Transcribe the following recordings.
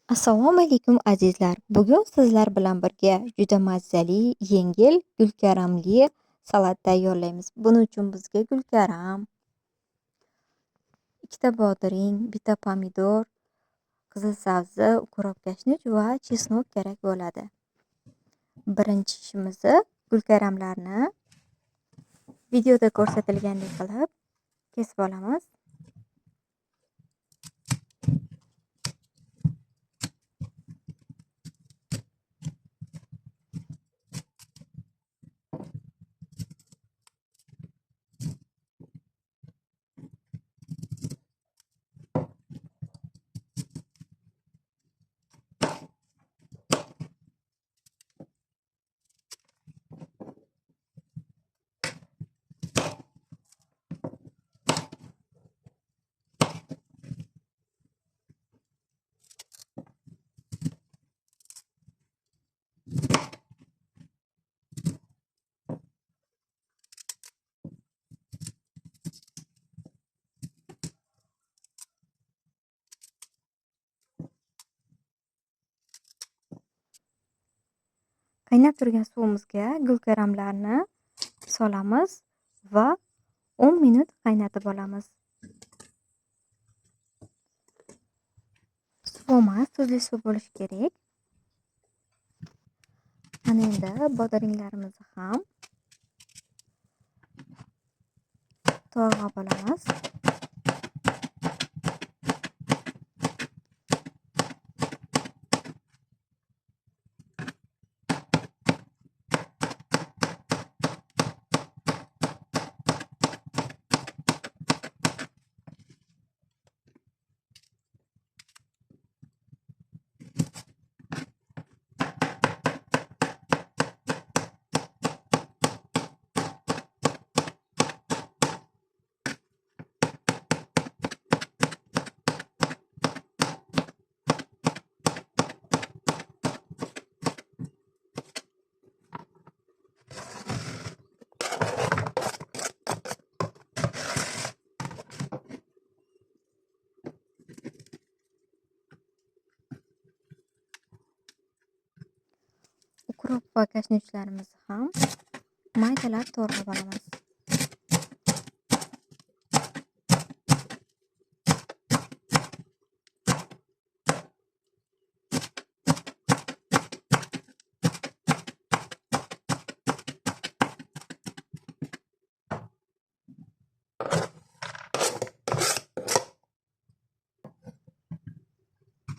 Assalomu alaykum azizlar. Bugun sizlar bilan birga juda mazali, yengil, gulkaramli salat tayyorlaymiz. Buning uchun bizga gulkaram, ikkita bodring, bitta pomidor, qizil sabzi, ukrob kashnich va chesnok kerak bo'ladi. Birinchi ishimizni gulkaramlarni videoda ko'rsatilgandek qilib kesib olamiz. Qaynab turgan suvimizga gulkaramlarni solamiz va 10 minut qaynatib olamiz. Suvimiz tuzli suv bo'lishi kerak. Mana endi bodringlarimizni ham to'g'rab olamiz. Ukrob va kashnichlarimizni ham maydalab to'g'rab olamiz.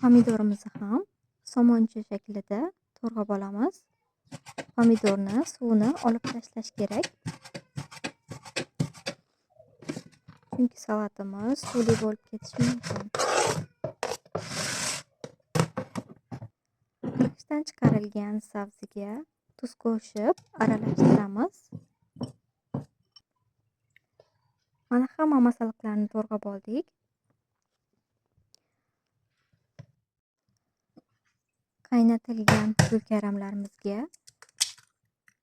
Pomidorimizni ham somoncha shaklida to'g'rab olamiz. Pomidorni suvini olib tashlash kerak. Chunki salatimiz suvli bo'lib ketishi mumkin. Qirg'ichdan chiqarilgan sabziga tuz qo'shib aralashtiramiz. Mana hamma masalliqlarni to'g'rab oldik. Qaynatilgan gulkaramlarimizga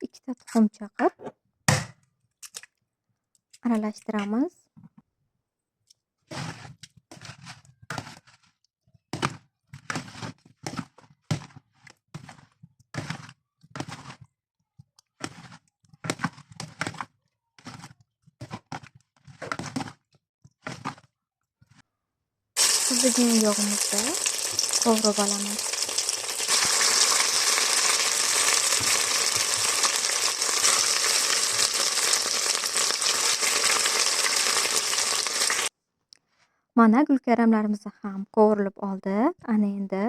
ikkita tuxum chaqib aralashtiramiz. Qizigan yog'imizni qovurib olamiz. Mana gulkaramlarimiz ham qovurilib oldi. Ana endi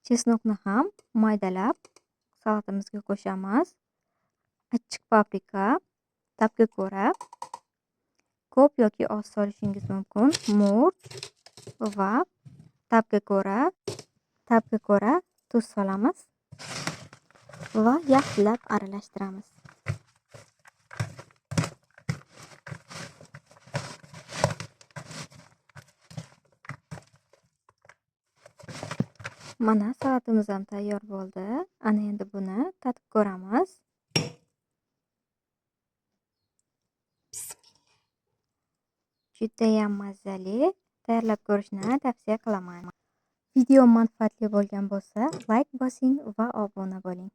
chesnokni ham maydalab salatimizga qo'shamiz. Achchiq paprika, tabga ko'ra ko'p yoki oz solishingiz mumkin. Murch va tabga ko'ra tuz solamiz va yaxshilab aralashtiramiz. Mana salatimiz ham tayyor bo'ldi. Ana endi buni tatib ko'ramiz. Judayam mazali. Tayyorlab ko'rishni tavsiya qilaman. Video manfaatli bo'lgan bo'lsa, layk bosing va obuna bo'ling.